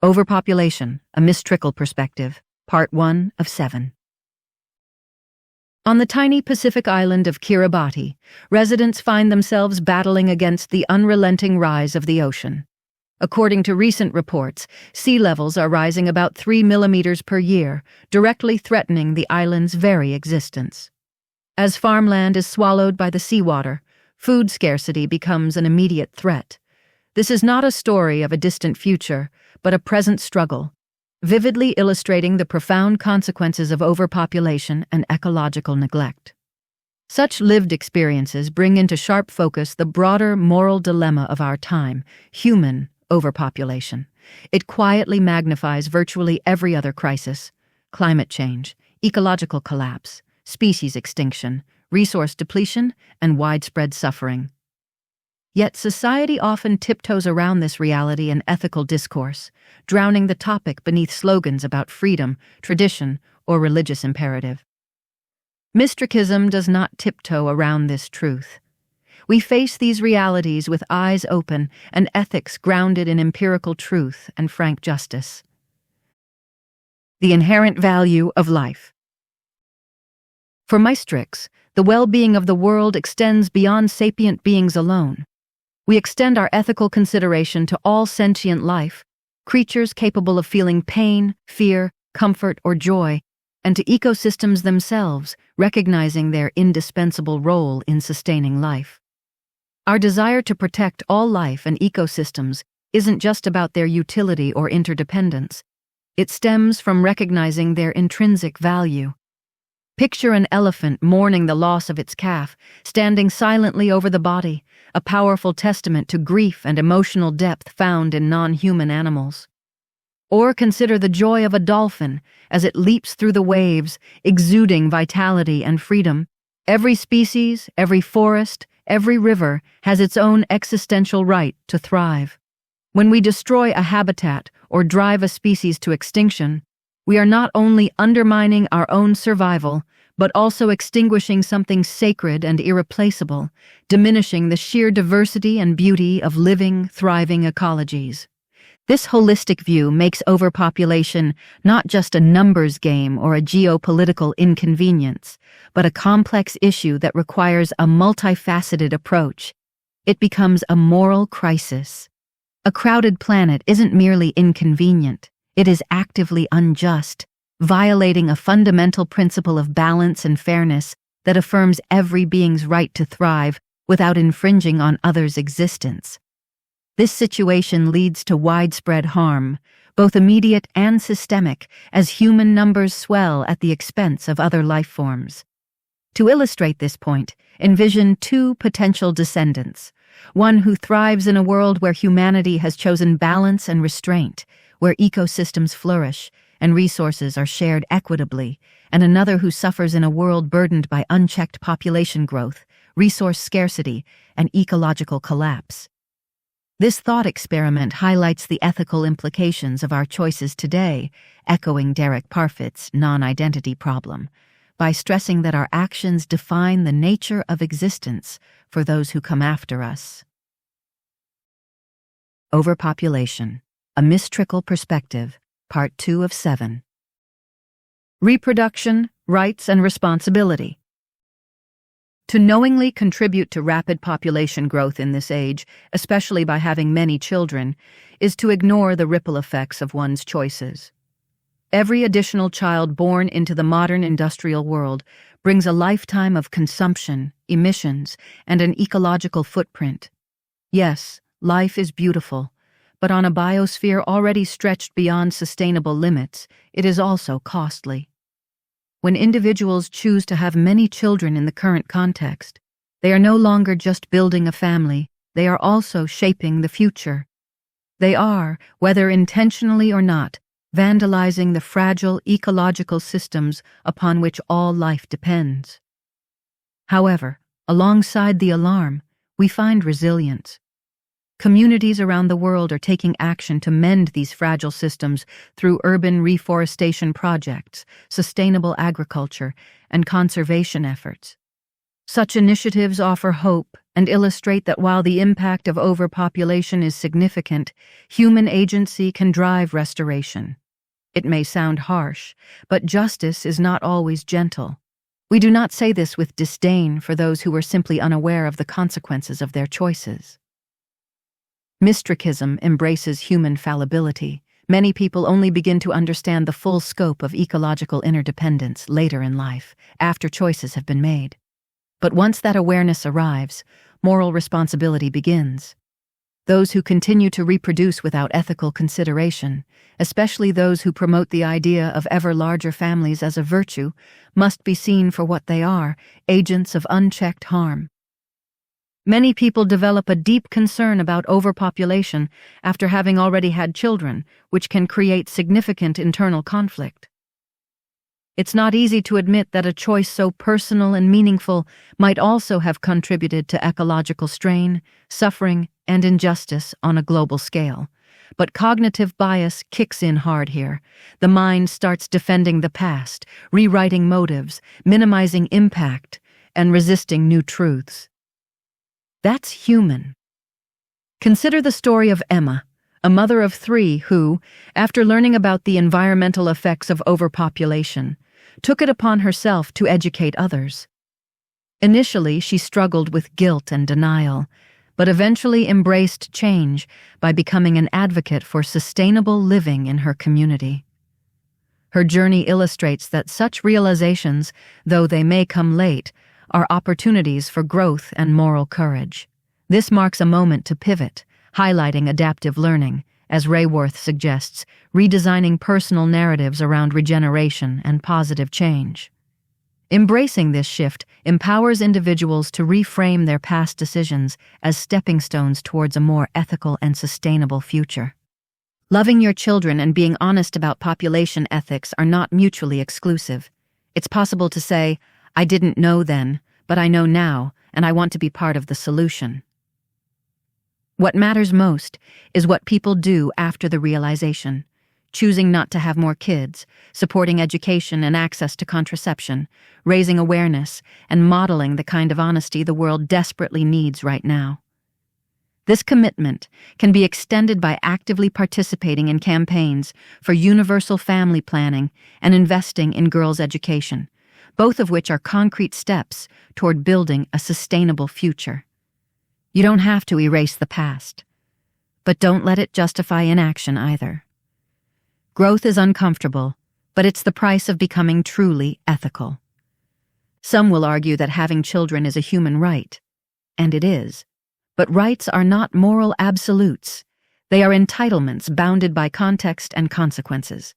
Overpopulation, a Mystrikal perspective, Part 1 of 7. On the tiny Pacific island of Kiribati, residents find themselves battling against the unrelenting rise of the ocean. According to recent reports, sea levels are rising about 3 millimeters per year, directly threatening the island's very existence. As farmland is swallowed by the seawater, food scarcity becomes an immediate threat. This is not a story of a distant future, but a present struggle, vividly illustrating the profound consequences of overpopulation and ecological neglect. Such lived experiences bring into sharp focus the broader moral dilemma of our time: human overpopulation. It quietly magnifies virtually every other crisis: climate change, ecological collapse, species extinction, resource depletion, and widespread suffering. Yet society often tiptoes around this reality in ethical discourse, drowning the topic beneath slogans about freedom, tradition, or religious imperative. Mystrikism does not tiptoe around this truth. We face these realities with eyes open and ethics grounded in empirical truth and frank justice. The inherent value of life. For Mystriks, the well-being of the world extends beyond sapient beings alone. We extend our ethical consideration to all sentient life, creatures capable of feeling pain, fear, comfort, or joy, and to ecosystems themselves, recognizing their indispensable role in sustaining life. Our desire to protect all life and ecosystems isn't just about their utility or interdependence. It stems from recognizing their intrinsic value. Picture an elephant mourning the loss of its calf, standing silently over the body, a powerful testament to grief and emotional depth found in non-human animals. Or consider the joy of a dolphin as it leaps through the waves, exuding vitality and freedom. Every species, every forest, every river has its own existential right to thrive. When we destroy a habitat or drive a species to extinction, we are not only undermining our own survival, but also extinguishing something sacred and irreplaceable, diminishing the sheer diversity and beauty of living, thriving ecologies. This holistic view makes overpopulation not just a numbers game or a geopolitical inconvenience, but a complex issue that requires a multifaceted approach. It becomes a moral crisis. A crowded planet isn't merely inconvenient. It is actively unjust, violating a fundamental principle of balance and fairness that affirms every being's right to thrive without infringing on others' existence. This situation leads to widespread harm, both immediate and systemic, as human numbers swell at the expense of other life forms. To illustrate this point, envision two potential descendants: one who thrives in a world where humanity has chosen balance and restraint, where ecosystems flourish and resources are shared equitably, and another who suffers in a world burdened by unchecked population growth, resource scarcity, and ecological collapse. This thought experiment highlights the ethical implications of our choices today, echoing Derek Parfit's non-identity problem, by stressing that our actions define the nature of existence for those who come after us. Overpopulation, a Mystrikal perspective, Part 2 of 7. Reproduction, rights, and responsibility. To knowingly contribute to rapid population growth in this age, especially by having many children, is to ignore the ripple effects of one's choices. Every additional child born into the modern industrial world brings a lifetime of consumption, emissions, and an ecological footprint. Yes, life is beautiful, but on a biosphere already stretched beyond sustainable limits, it is also costly. When individuals choose to have many children in the current context, they are no longer just building a family, they are also shaping the future. They are, whether intentionally or not, vandalizing the fragile ecological systems upon which all life depends. However, alongside the alarm, we find resilience. Communities around the world are taking action to mend these fragile systems through urban reforestation projects, sustainable agriculture, and conservation efforts. Such initiatives offer hope and illustrate that while the impact of overpopulation is significant, human agency can drive restoration. It may sound harsh, but justice is not always gentle. We do not say this with disdain for those who are simply unaware of the consequences of their choices. Mystrikism embraces human fallibility. Many people only begin to understand the full scope of ecological interdependence later in life, after choices have been made. But once that awareness arrives, moral responsibility begins. Those who continue to reproduce without ethical consideration, especially those who promote the idea of ever larger families as a virtue, must be seen for what they are, agents of unchecked harm. Many people develop a deep concern about overpopulation after having already had children, which can create significant internal conflict. It's not easy to admit that a choice so personal and meaningful might also have contributed to ecological strain, suffering, and injustice on a global scale. But cognitive bias kicks in hard here. The mind starts defending the past, rewriting motives, minimizing impact, and resisting new truths. That's human. Consider the story of Emma, a mother of 3 who, after learning about the environmental effects of overpopulation, took it upon herself to educate others. Initially, she struggled with guilt and denial, but eventually embraced change by becoming an advocate for sustainable living in her community. Her journey illustrates that such realizations, though they may come late, are opportunities for growth and moral courage. This marks a moment to pivot, highlighting adaptive learning, as Rayworth suggests, redesigning personal narratives around regeneration and positive change. Embracing this shift empowers individuals to reframe their past decisions as stepping stones towards a more ethical and sustainable future. Loving your children and being honest about population ethics are not mutually exclusive. It's possible to say, "I didn't know then, but I know now, and I want to be part of the solution." What matters most is what people do after the realization, choosing not to have more kids, supporting education and access to contraception, raising awareness, and modeling the kind of honesty the world desperately needs right now. This commitment can be extended by actively participating in campaigns for universal family planning and investing in girls' education, both of which are concrete steps toward building a sustainable future. You don't have to erase the past, but don't let it justify inaction either. Growth is uncomfortable, but it's the price of becoming truly ethical. Some will argue that having children is a human right, and it is. But rights are not moral absolutes. They are entitlements bounded by context and consequences.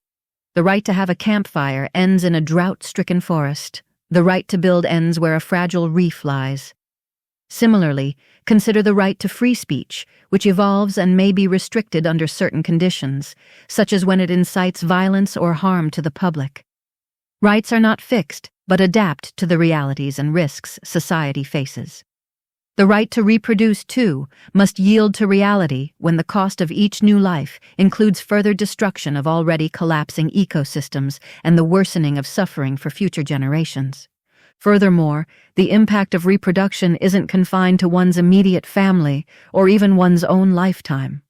The right to have a campfire ends in a drought-stricken forest. The right to build ends where a fragile reef lies. Similarly, consider the right to free speech, which evolves and may be restricted under certain conditions, such as when it incites violence or harm to the public. Rights are not fixed, but adapt to the realities and risks society faces. The right to reproduce, too, must yield to reality when the cost of each new life includes further destruction of already collapsing ecosystems and the worsening of suffering for future generations. Furthermore, the impact of reproduction isn't confined to one's immediate family or even one's own lifetime.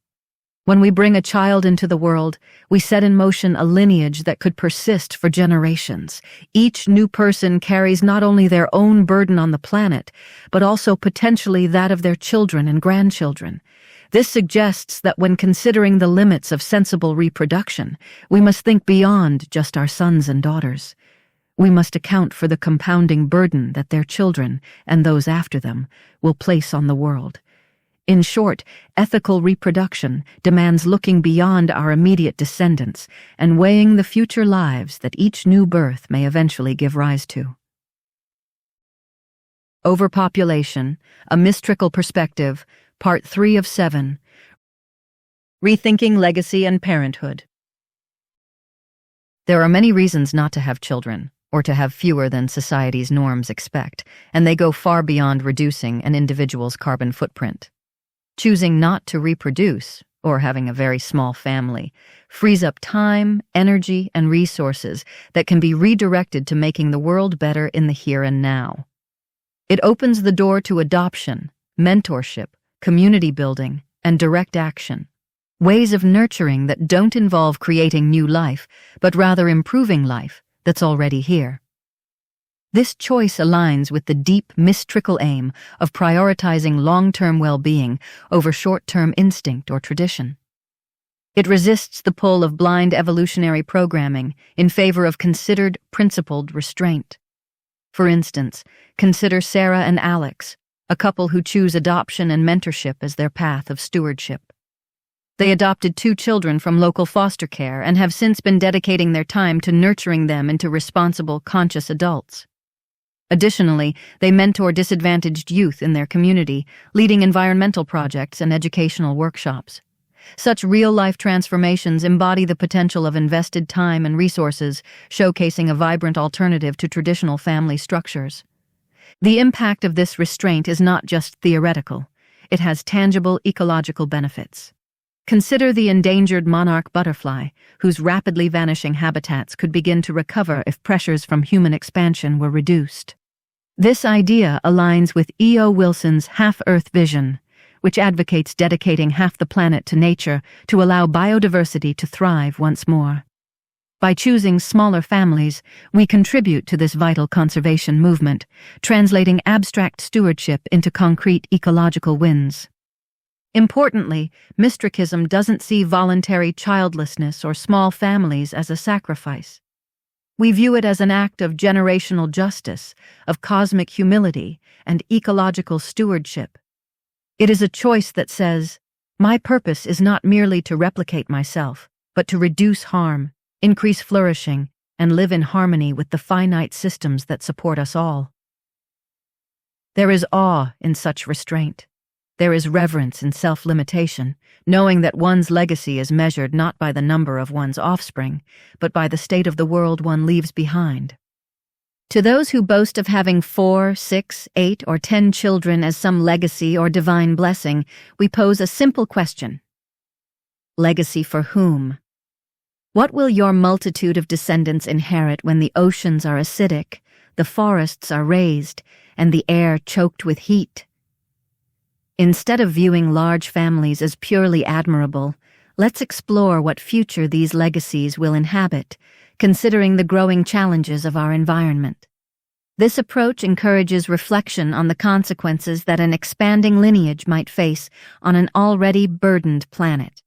When we bring a child into the world, we set in motion a lineage that could persist for generations. Each new person carries not only their own burden on the planet, but also potentially that of their children and grandchildren. This suggests that when considering the limits of sensible reproduction, we must think beyond just our sons and daughters. We must account for the compounding burden that their children, and those after them, will place on the world. In short, ethical reproduction demands looking beyond our immediate descendants and weighing the future lives that each new birth may eventually give rise to. Overpopulation, a Mystrikal Perspective, Part 3 of 7. Rethinking Legacy and Parenthood. There are many reasons not to have children, or to have fewer than society's norms expect, and they go far beyond reducing an individual's carbon footprint. Choosing not to reproduce, or having a very small family, frees up time, energy, and resources that can be redirected to making the world better in the here and now. It opens the door to adoption, mentorship, community building, and direct action. Ways of nurturing that don't involve creating new life, but rather improving life that's already here. This choice aligns with the deep Mystrikal aim of prioritizing long-term well-being over short-term instinct or tradition. It resists the pull of blind evolutionary programming in favor of considered, principled restraint. For instance, consider Sarah and Alex, a couple who choose adoption and mentorship as their path of stewardship. They adopted 2 children from local foster care and have since been dedicating their time to nurturing them into responsible, conscious adults. Additionally, they mentor disadvantaged youth in their community, leading environmental projects and educational workshops. Such real-life transformations embody the potential of invested time and resources, showcasing a vibrant alternative to traditional family structures. The impact of this restraint is not just theoretical. It has tangible ecological benefits. Consider the endangered monarch butterfly, whose rapidly vanishing habitats could begin to recover if pressures from human expansion were reduced. This idea aligns with E.O. Wilson's half-Earth vision, which advocates dedicating half the planet to nature to allow biodiversity to thrive once more. By choosing smaller families, we contribute to this vital conservation movement, translating abstract stewardship into concrete ecological wins. Importantly, Mystrikism doesn't see voluntary childlessness or small families as a sacrifice. We view it as an act of generational justice, of cosmic humility, and ecological stewardship. It is a choice that says, my purpose is not merely to replicate myself, but to reduce harm, increase flourishing, and live in harmony with the finite systems that support us all. There is awe in such restraint. There is reverence in self-limitation, knowing that one's legacy is measured not by the number of one's offspring, but by the state of the world one leaves behind. To those who boast of having 4, 6, 8, or 10 children as some legacy or divine blessing, we pose a simple question. Legacy for whom? What will your multitude of descendants inherit when the oceans are acidic, the forests are razed, and the air choked with heat? Instead of viewing large families as purely admirable, let's explore what future these legacies will inhabit, considering the growing challenges of our environment. This approach encourages reflection on the consequences that an expanding lineage might face on an already burdened planet.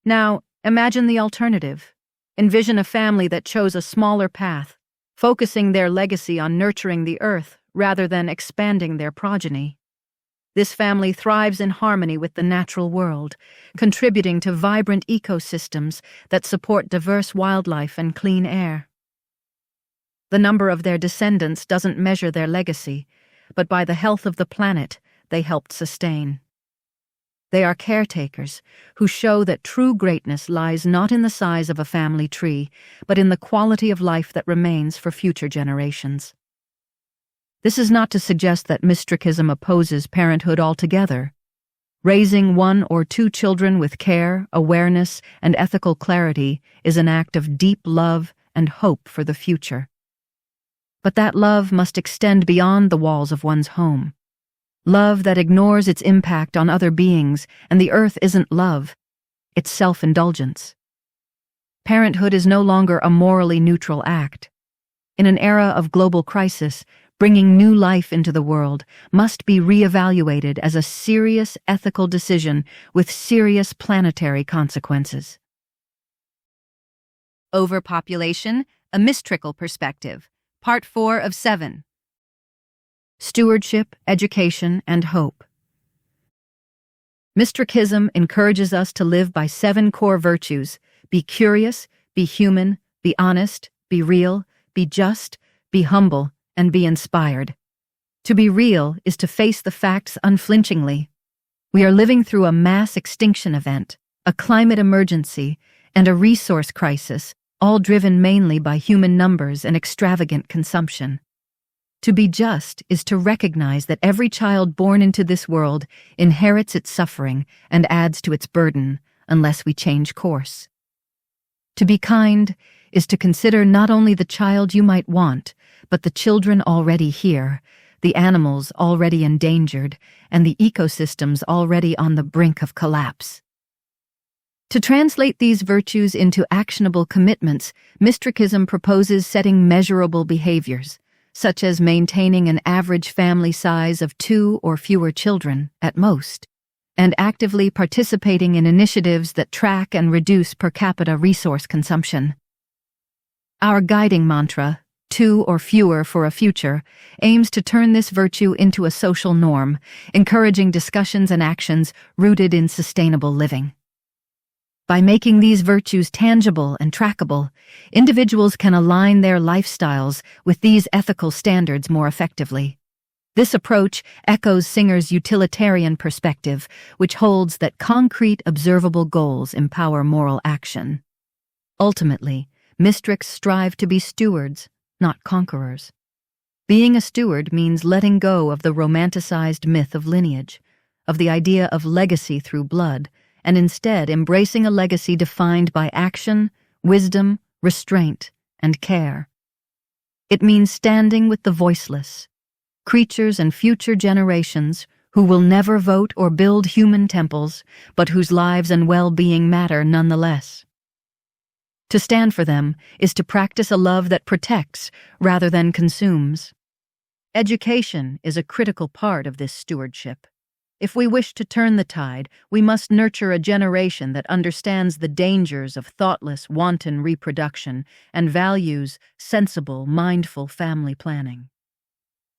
Now, imagine the alternative. Envision a family that chose a smaller path, focusing their legacy on nurturing the earth rather than expanding their progeny. This family thrives in harmony with the natural world, contributing to vibrant ecosystems that support diverse wildlife and clean air. The number of their descendants doesn't measure their legacy, but by the health of the planet they helped sustain. They are caretakers who show that true greatness lies not in the size of a family tree, but in the quality of life that remains for future generations. This is not to suggest that Mystrikism opposes parenthood altogether. Raising 1 or 2 children with care, awareness, and ethical clarity is an act of deep love and hope for the future. But that love must extend beyond the walls of one's home. Love that ignores its impact on other beings, and the earth isn't love, it's self-indulgence. Parenthood is no longer a morally neutral act. In an era of global crisis, bringing new life into the world must be re-evaluated as a serious ethical decision with serious planetary consequences. Overpopulation, a Mystrikal perspective. Part 4 of 7. Stewardship, education, and hope. Mystrikism encourages us to live by 7 core virtues: be curious, be human, be honest, be real, be just, be humble, and be inspired. To be real is to face the facts unflinchingly. We are living through a mass extinction event, a climate emergency, and a resource crisis, all driven mainly by human numbers and extravagant consumption. To be just is to recognize that every child born into this world inherits its suffering and adds to its burden unless we change course. To be kind is to consider not only the child you might want, but the children already here, the animals already endangered, and the ecosystems already on the brink of collapse. To translate these virtues into actionable commitments, Mystrikism proposes setting measurable behaviors, such as maintaining an average family size of 2 or fewer children, at most, and actively participating in initiatives that track and reduce per capita resource consumption. Our guiding mantra, 2 or fewer for a future, aims to turn this virtue into a social norm, encouraging discussions and actions rooted in sustainable living. By making these virtues tangible and trackable, individuals can align their lifestyles with these ethical standards more effectively. This approach echoes Singer's utilitarian perspective, which holds that concrete, observable goals empower moral action. Ultimately, Mystriks strive to be stewards, not conquerors. Being a steward means letting go of the romanticized myth of lineage, of the idea of legacy through blood, and instead embracing a legacy defined by action, wisdom, restraint, and care. It means standing with the voiceless, creatures and future generations who will never vote or build human temples, but whose lives and well-being matter nonetheless. To stand for them is to practice a love that protects rather than consumes. Education is a critical part of this stewardship. If we wish to turn the tide, we must nurture a generation that understands the dangers of thoughtless, wanton reproduction and values sensible, mindful family planning.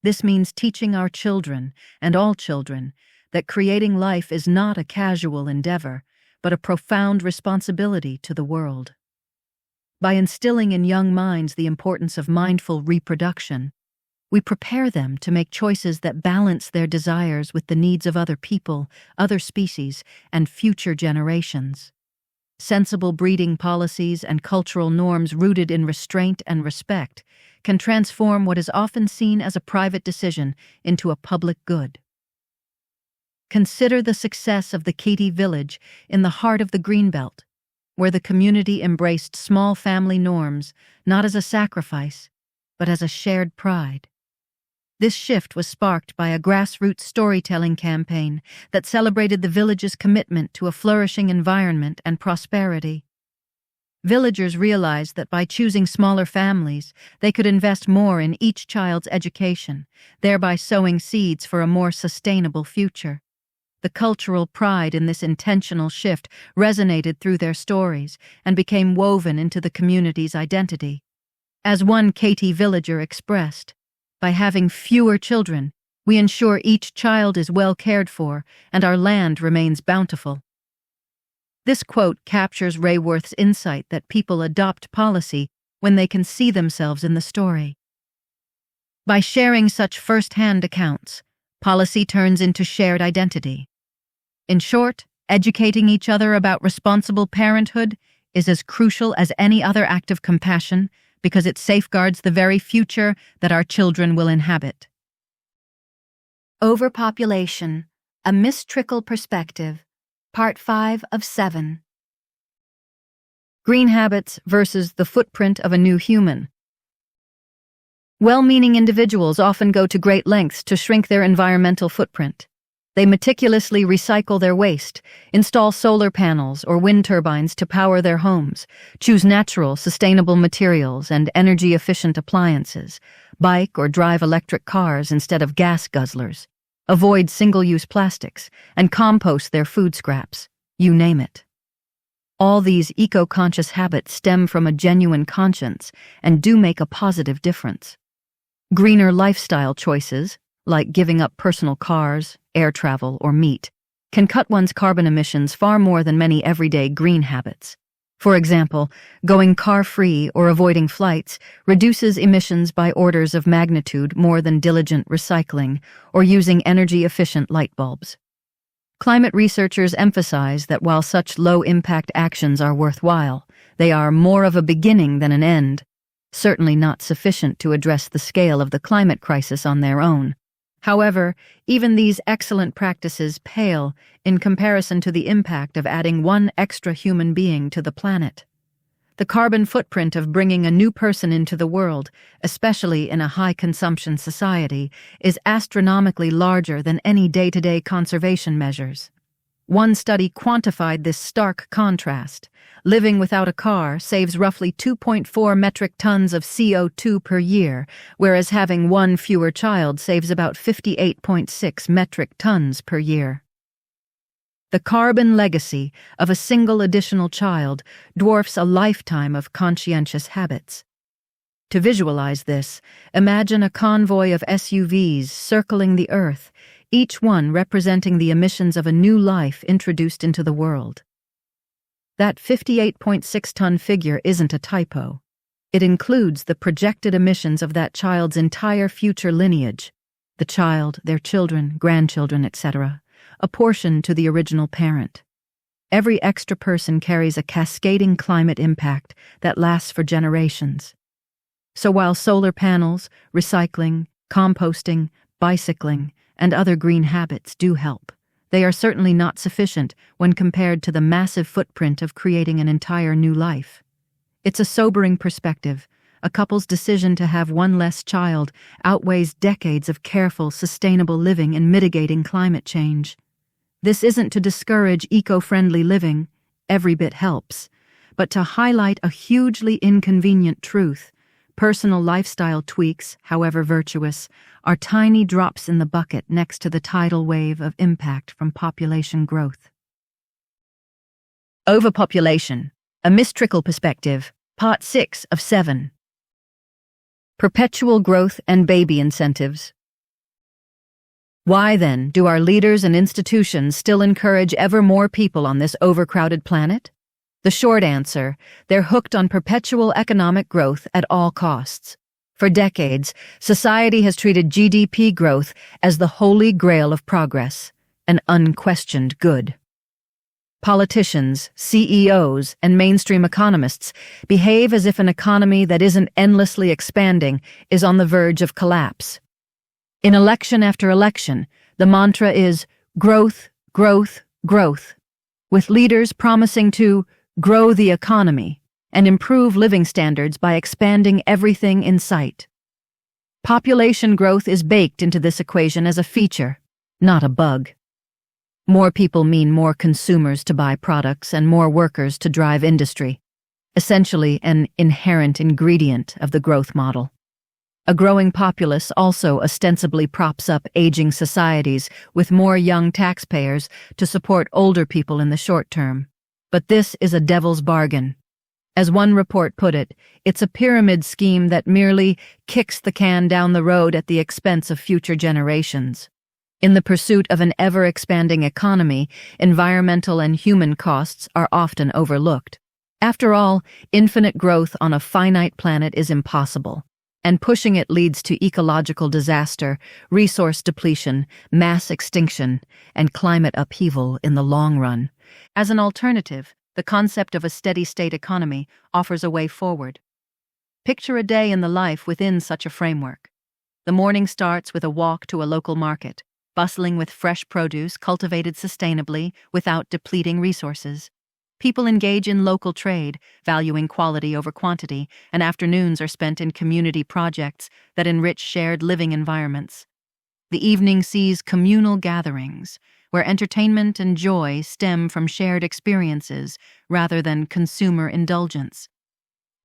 This means teaching our children, and all children, that creating life is not a casual endeavor, but a profound responsibility to the world. By instilling in young minds the importance of mindful reproduction, we prepare them to make choices that balance their desires with the needs of other people, other species, and future generations. Sensible breeding policies and cultural norms rooted in restraint and respect can transform what is often seen as a private decision into a public good. Consider the success of the Katy village in the heart of the Greenbelt, where the community embraced small family norms not as a sacrifice, but as a shared pride. This shift was sparked by a grassroots storytelling campaign that celebrated the village's commitment to a flourishing environment and prosperity. Villagers realized that by choosing smaller families, they could invest more in each child's education, thereby sowing seeds for a more sustainable future. The cultural pride in this intentional shift resonated through their stories and became woven into the community's identity. As one Katy villager expressed, "By having fewer children, we ensure each child is well cared for and our land remains bountiful." This quote captures Rayworth's insight that people adopt policy when they can see themselves in the story. By sharing such first-hand accounts, policy turns into shared identity. In short, educating each other about responsible parenthood is as crucial as any other act of compassion because it safeguards the very future that our children will inhabit. Overpopulation, a Mystrikal perspective, Part 5 of 7. Green habits versus the footprint of a new human. Well-meaning individuals often go to great lengths to shrink their environmental footprint. They meticulously recycle their waste, install solar panels or wind turbines to power their homes, choose natural, sustainable materials and energy-efficient appliances, bike or drive electric cars instead of gas guzzlers, avoid single-use plastics, and compost their food scraps, you name it. All these eco-conscious habits stem from a genuine conscience and do make a positive difference. Greener lifestyle choices, like giving up personal cars, air travel, or meat, can cut one's carbon emissions far more than many everyday green habits. For example, going car-free or avoiding flights reduces emissions by orders of magnitude more than diligent recycling or using energy-efficient light bulbs. Climate researchers emphasize that while such low-impact actions are worthwhile, they are more of a beginning than an end, certainly not sufficient to address the scale of the climate crisis on their own. However, even these excellent practices pale in comparison to the impact of adding one extra human being to the planet. The carbon footprint of bringing a new person into the world, especially in a high-consumption society, is astronomically larger than any day-to-day conservation measures. One study quantified this stark contrast. Living without a car saves roughly 2.4 metric tons of CO2 per year, whereas having one fewer child saves about 58.6 metric tons per year. The carbon legacy of a single additional child dwarfs a lifetime of conscientious habits. To visualize this, imagine a convoy of SUVs circling the Earth, each one representing the emissions of a new life introduced into the world. That 58.6-ton figure isn't a typo. It includes the projected emissions of that child's entire future lineage, the child, their children, grandchildren, etc., apportioned to the original parent. Every extra person carries a cascading climate impact that lasts for generations. So while solar panels, recycling, composting, bicycling, and other green habits do help, they are certainly not sufficient when compared to the massive footprint of creating an entire new life. It's a sobering perspective. A couple's decision to have one less child outweighs decades of careful, sustainable living in mitigating climate change. This isn't to discourage eco-friendly living, every bit helps, but to highlight a hugely inconvenient truth. Personal lifestyle tweaks, however virtuous, are tiny drops in the bucket next to the tidal wave of impact from population growth. Overpopulation, a Mystrikal perspective, Part 6 of 7. Perpetual growth and baby incentives. Why, then, do our leaders and institutions still encourage ever more people on this overcrowded planet? The short answer, they're hooked on perpetual economic growth at all costs. For decades, society has treated GDP growth as the holy grail of progress, an unquestioned good. Politicians, CEOs, and mainstream economists behave as if an economy that isn't endlessly expanding is on the verge of collapse. In election after election, the mantra is growth, growth, growth, with leaders promising to grow the economy and improve living standards by expanding everything in sight. Population growth is baked into this equation as a feature, not a bug. More people mean more consumers to buy products and more workers to drive industry, essentially an inherent ingredient of the growth model. A growing populace also ostensibly props up aging societies with more young taxpayers to support older people in the short term. But this is a devil's bargain. As one report put it, it's a pyramid scheme that merely kicks the can down the road at the expense of future generations. In the pursuit of an ever-expanding economy, environmental and human costs are often overlooked. After all, infinite growth on a finite planet is impossible, and pushing it leads to ecological disaster, resource depletion, mass extinction, and climate upheaval in the long run. As an alternative, the concept of a steady-state economy offers a way forward. Picture a day in the life within such a framework. The morning starts with a walk to a local market, bustling with fresh produce cultivated sustainably without depleting resources. People engage in local trade, valuing quality over quantity, and afternoons are spent in community projects that enrich shared living environments. The evening sees communal gatherings, where entertainment and joy stem from shared experiences rather than consumer indulgence.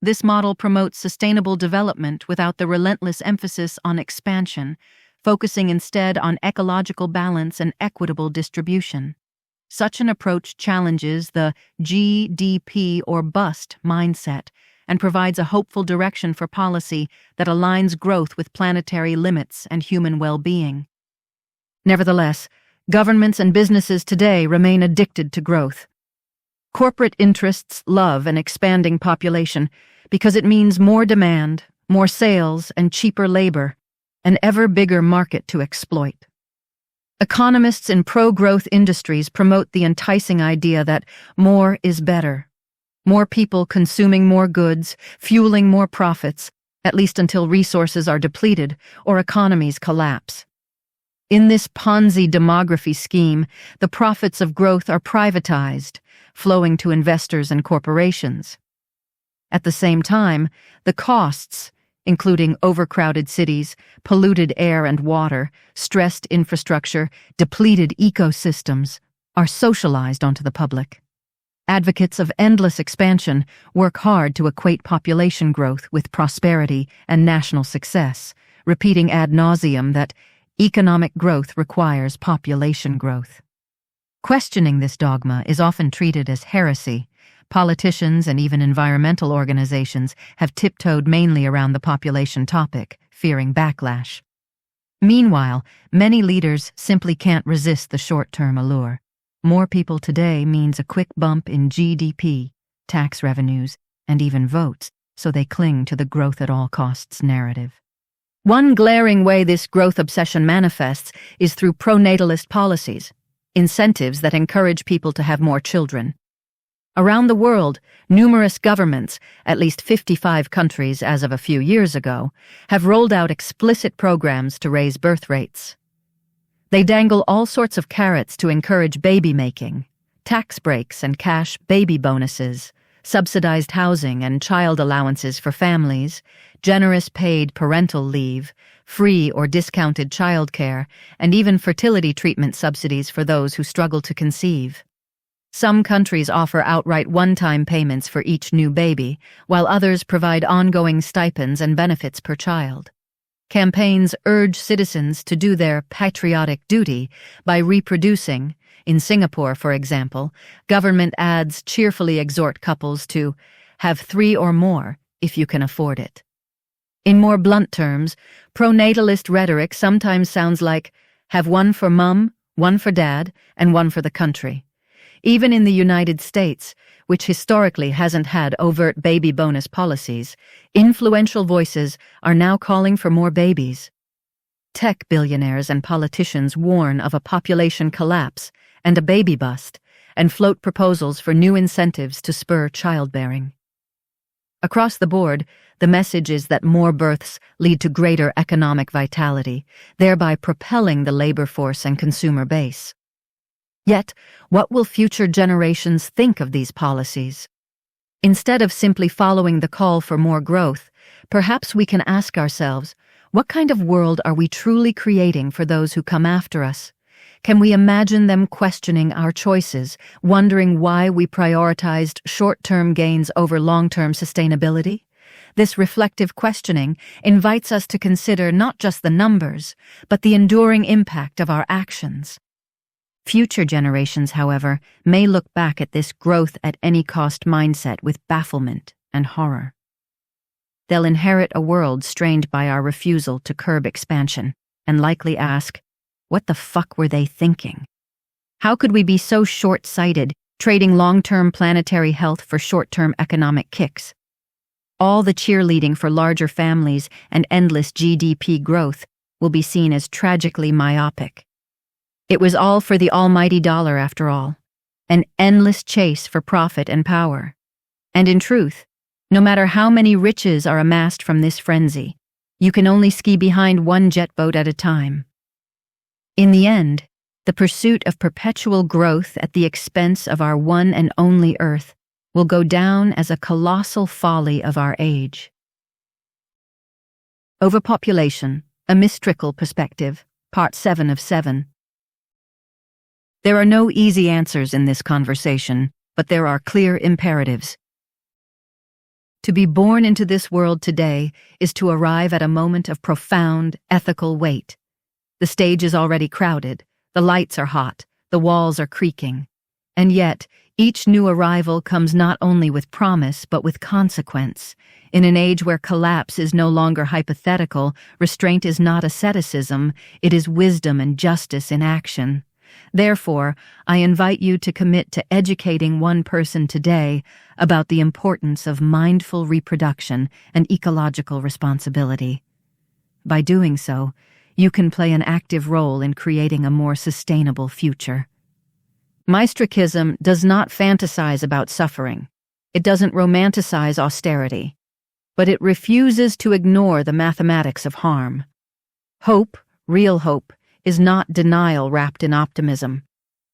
This model promotes sustainable development without the relentless emphasis on expansion, focusing instead on ecological balance and equitable distribution. Such an approach challenges the GDP or bust mindset and provides a hopeful direction for policy that aligns growth with planetary limits and human well-being. Nevertheless, governments and businesses today remain addicted to growth. Corporate interests love an expanding population because it means more demand, more sales, and cheaper labor, an ever bigger market to exploit. Economists in pro-growth industries promote the enticing idea that more is better. More people consuming more goods, fueling more profits, at least until resources are depleted or economies collapse. In this Ponzi demography scheme, the profits of growth are privatized, flowing to investors and corporations. At the same time, the costs, including overcrowded cities, polluted air and water, stressed infrastructure, depleted ecosystems, are socialized onto the public. Advocates of endless expansion work hard to equate population growth with prosperity and national success, repeating ad nauseum that economic growth requires population growth. Questioning this dogma is often treated as heresy. Politicians and even environmental organizations have tiptoed mainly around the population topic, fearing backlash. Meanwhile, many leaders simply can't resist the short-term allure. More people today means a quick bump in GDP, tax revenues, and even votes, so they cling to the growth at all costs narrative. One glaring way this growth obsession manifests is through pronatalist policies, incentives that encourage people to have more children. Around the world, numerous governments, at least 55 countries as of a few years ago, have rolled out explicit programs to raise birth rates. They dangle all sorts of carrots to encourage baby-making, tax breaks and cash baby bonuses, subsidized housing and child allowances for families, generous paid parental leave, free or discounted childcare, and even fertility treatment subsidies for those who struggle to conceive. Some countries offer outright one-time payments for each new baby, while others provide ongoing stipends and benefits per child. Campaigns urge citizens to do their patriotic duty by reproducing. In Singapore, for example, government ads cheerfully exhort couples to have 3 or more if you can afford it. In more blunt terms, pronatalist rhetoric sometimes sounds like have 1 for mum, 1 for dad, and 1 for the country. Even in the United States, which historically hasn't had overt baby bonus policies, influential voices are now calling for more babies. Tech billionaires and politicians warn of a population collapse and a baby bust, and float proposals for new incentives to spur childbearing. Across the board, the message is that more births lead to greater economic vitality, thereby propelling the labor force and consumer base. Yet, what will future generations think of these policies? Instead of simply following the call for more growth, perhaps we can ask ourselves, what kind of world are we truly creating for those who come after us? Can we imagine them questioning our choices, wondering why we prioritized short-term gains over long-term sustainability? This reflective questioning invites us to consider not just the numbers, but the enduring impact of our actions. Future generations, however, may look back at this growth-at-any-cost mindset with bafflement and horror. They'll inherit a world strained by our refusal to curb expansion, and likely ask, what the fuck were they thinking? How could we be so short-sighted, trading long-term planetary health for short-term economic kicks? All the cheerleading for larger families and endless GDP growth will be seen as tragically myopic. It was all for the almighty dollar, after all, an endless chase for profit and power. And in truth, no matter how many riches are amassed from this frenzy, you can only ski behind one jet boat at a time. In the end, the pursuit of perpetual growth at the expense of our one and only Earth will go down as a colossal folly of our age. Overpopulation, a Mystrikal perspective, Part 7 of 7. There are no easy answers in this conversation, but there are clear imperatives. To be born into this world today is to arrive at a moment of profound ethical weight. The stage is already crowded, the lights are hot, the walls are creaking. And yet, each new arrival comes not only with promise but with consequence. In an age where collapse is no longer hypothetical, restraint is not asceticism, it is wisdom and justice in action. Therefore, I invite you to commit to educating one person today about the importance of mindful reproduction and ecological responsibility. By doing so, you can play an active role in creating a more sustainable future. Mystrikism does not fantasize about suffering. It doesn't romanticize austerity. But it refuses to ignore the mathematics of harm. Hope, real hope, is not denial wrapped in optimism.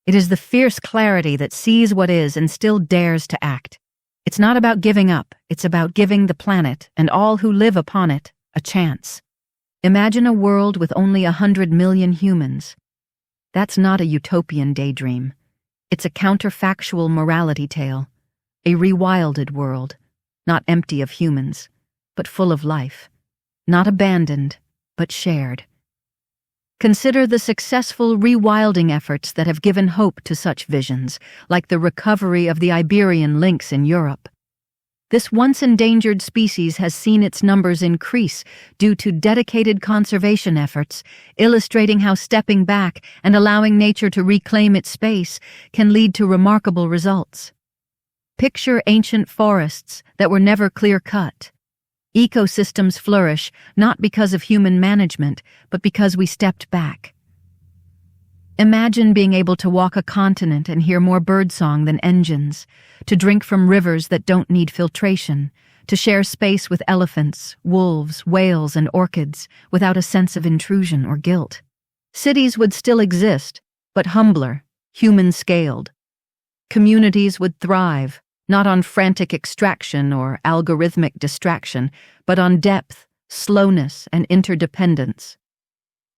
It is the fierce clarity that sees what is and still dares to act. It's not about giving up, it's about giving the planet and all who live upon it a chance. Imagine a world with only 100 million humans. That's not a utopian daydream. It's a counterfactual morality tale. A rewilded world, not empty of humans, but full of life. Not abandoned, but shared. Consider the successful rewilding efforts that have given hope to such visions, like the recovery of the Iberian lynx in Europe. This once endangered species has seen its numbers increase due to dedicated conservation efforts, illustrating how stepping back and allowing nature to reclaim its space can lead to remarkable results. Picture ancient forests that were never clear-cut. Ecosystems flourish not because of human management, but because we stepped back. Imagine being able to walk a continent and hear more birdsong than engines, to drink from rivers that don't need filtration, to share space with elephants, wolves, whales, and orchids without a sense of intrusion or guilt. Cities would still exist, but humbler, human-scaled. Communities would thrive, not on frantic extraction or algorithmic distraction, but on depth, slowness, and interdependence.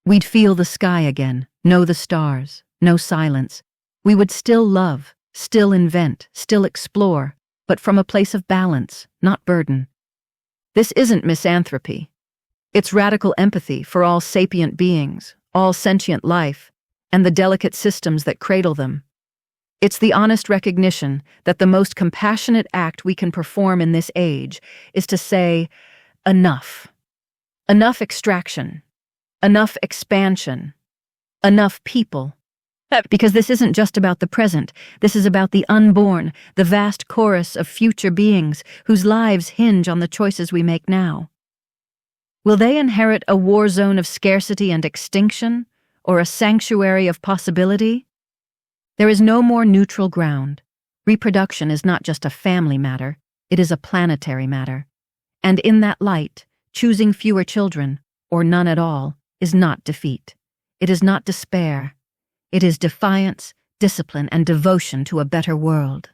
We'd feel the sky again, know the stars, know silence. We would still love, still invent, still explore, but from a place of balance, not burden. This isn't misanthropy. It's radical empathy for all sapient beings, all sentient life, and the delicate systems that cradle them. It's the honest recognition that the most compassionate act we can perform in this age is to say, enough. Enough extraction. Enough expansion. Enough people. Because this isn't just about the present, this is about the unborn, the vast chorus of future beings whose lives hinge on the choices we make now. Will they inherit a war zone of scarcity and extinction, or a sanctuary of possibility? There is no more neutral ground. Reproduction is not just a family matter, it is a planetary matter. And in that light, choosing fewer children, or none at all, is not defeat. It is not despair. It is defiance, discipline, and devotion to a better world.